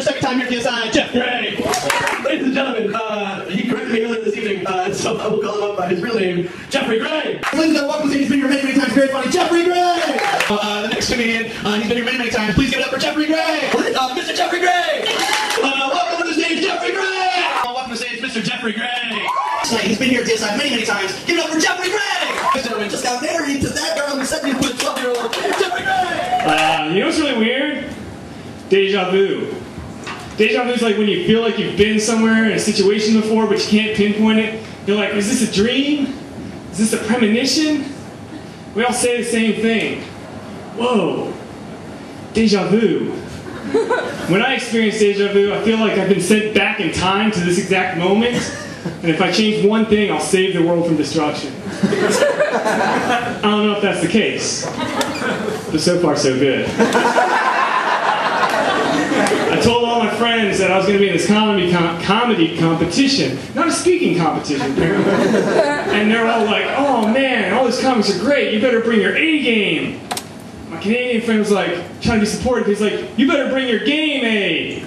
Mr. Second time here at DSI, Jeff Gray. Ladies and gentlemen, he corrected me earlier this evening, so I will call him up by his real name, Jeffrey Gray. Ladies and gentlemen, welcome to he's been here many, many times. Very funny, Jeffrey Gray. The next comedian, he's been here many, many times. Please give it up for Jeffrey Gray. Mr. Jeffrey Gray. Welcome to the stage, Jeffrey Gray. Welcome to the stage, Mr. Jeffrey Gray. He's been here at DSI many, many times. Give it up for Jeffrey Gray. Gentlemen, just got married to that girl who sent me with a 12-year-old, Jeffrey Gray. You know what's really weird? Deja vu. Deja vu is like when you feel like you've been somewhere in a situation before, but you can't pinpoint it. You're like, is this a dream? Is this a premonition? We all say the same thing. Whoa, deja vu. When I experience deja vu, I feel like I've been sent back in time to this exact moment, and if I change one thing, I'll save the world from destruction. I don't know if that's the case, but so far so good. I told all my friends that I was going to be in this comedy competition, not a speaking competition, apparently. And they're all like, oh man, all these comics are great, you better bring your A game. My Canadian friend was like, trying to be supportive, he's like, you better bring your game A.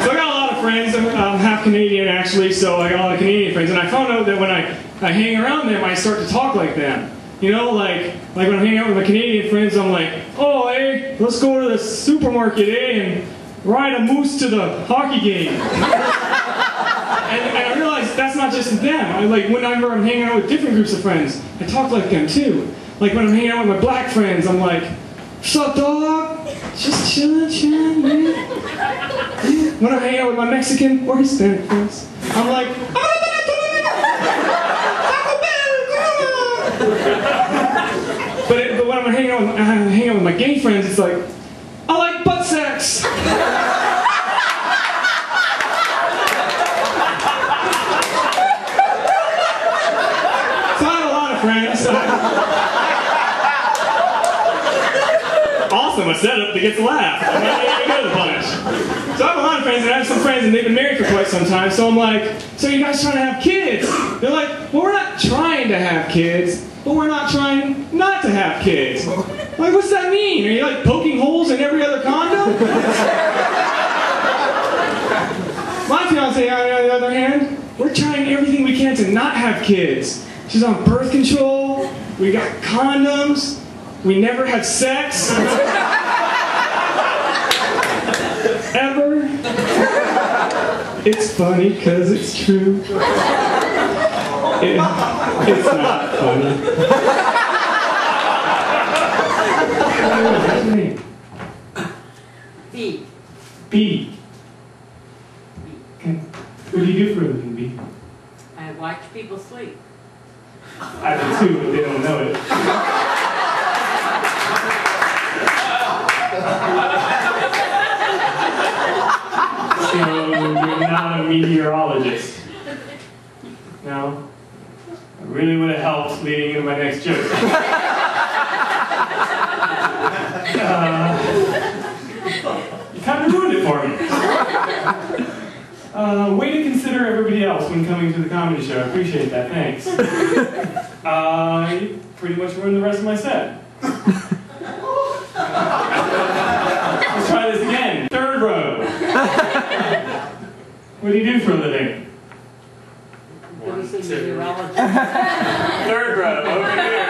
So I got a lot of friends, I'm half Canadian actually, so I got a lot of Canadian friends, and I found out that when I hang around them, I start to talk like them. You know, like when I'm hanging out with my Canadian friends, I'm like, oh, hey, let's go to the supermarket, and ride a moose to the hockey game. and I realized that's not just them. Whenever I'm hanging out with different groups of friends, I talk like them too. Like when I'm hanging out with my black friends, I'm like, what's up, dog? Just chillin', man. When I'm hanging out with my Mexican or Hispanic friends, I'm like, But when I'm hanging out with my gay friends, it's like, I like butt sex. So I have a lot of friends. Awesome, a setup that gets a laugh. I'm not even go to the punch. So I have a lot of friends, and I have some friends, and they've been married for quite some time. So I'm like, so you guys trying to have kids? They're like, well, we're not trying to have kids, but we're not trying not to have kids. Like, what's that mean? Are you like poking holes in every other condom? My fiance, on the other hand, we're trying everything we can to not have kids. She's on birth control, we got condoms, we never had sex. Ever. It's funny because it's true. It's not funny. What's your name? B. B. Okay. What do you do for a living, B? I watch people sleep. I do too, but they don't know it. So you're not a meteorologist? No? I really would have helped leading into my next joke. You kind of ruined it for me. Way to consider everybody else when coming to the comedy show. I appreciate that, thanks. You pretty much ruined the rest of my set. Let's try this again. Third row. What do you do for a living? Third row, over here.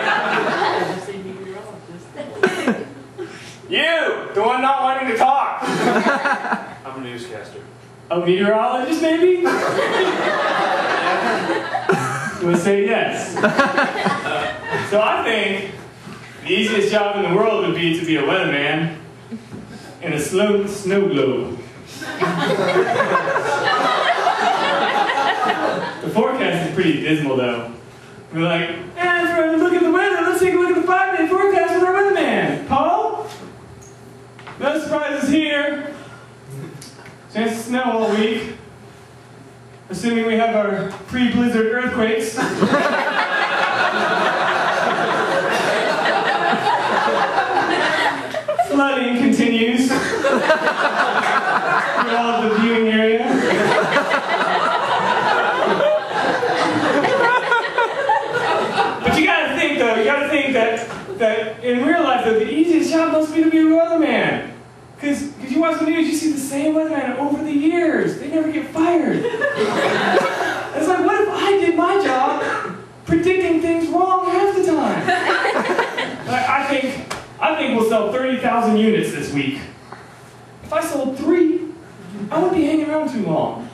You, the one not wanting to talk. I'm a newscaster. A meteorologist, maybe? We'll say yes. So I think the easiest job in the world would be to be a weatherman in a snow globe. The forecast is pretty dismal, though. We're like, look at the weather. Let's take a look at the 5-day forecast with our weatherman. Paul? No surprises here. Chance to snow all week. Assuming we have our pre-blizzard earthquakes. Flooding continues through all of the viewing area. But you gotta think though, you gotta think that that in real life, that the easiest job must be to be a weatherman. Because you watch the news, you see the same weatherman over the years. They never get fired. It's like, what if I did my job predicting things wrong half the time? I think we'll sell 30,000 units this week. If I sold 3, I wouldn't be hanging around too long.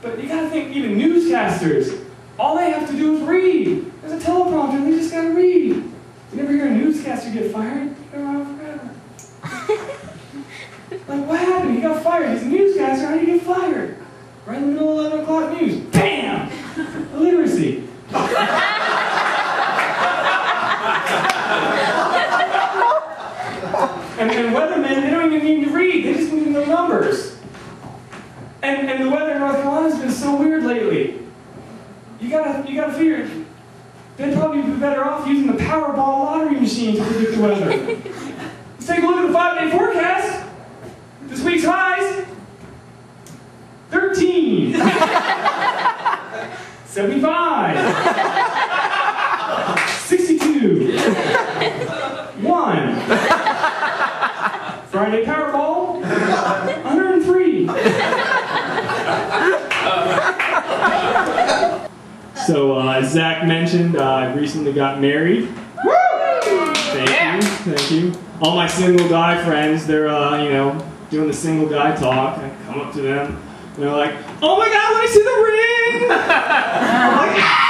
But you gotta think, even newscasters, all they have to do is read. There's a teleprompter, they just gotta read. You never hear a newscaster get fired? They're around forever. Like, what happened? He got fired. He's a newscaster, how did he get fired? Right in the middle of 11 o'clock news. Bam! Illiteracy. And weathermen, they don't even need to read, they just need to know numbers. And the weather in North Carolina has been so weird lately. You gotta figure, they'd probably be better off using the Powerball lottery machine to predict the weather. Let's take a look at the 5-day forecast. This week's highs, 13. 75. 62. 1. Friday Powerball, 103. So, as Zach mentioned, I recently got married. Thank you. All my single guy friends, they're, you know, doing the single guy talk. I come up to them, and they're like, "Oh my God, let me see the ring!" I'm like, "Ah!"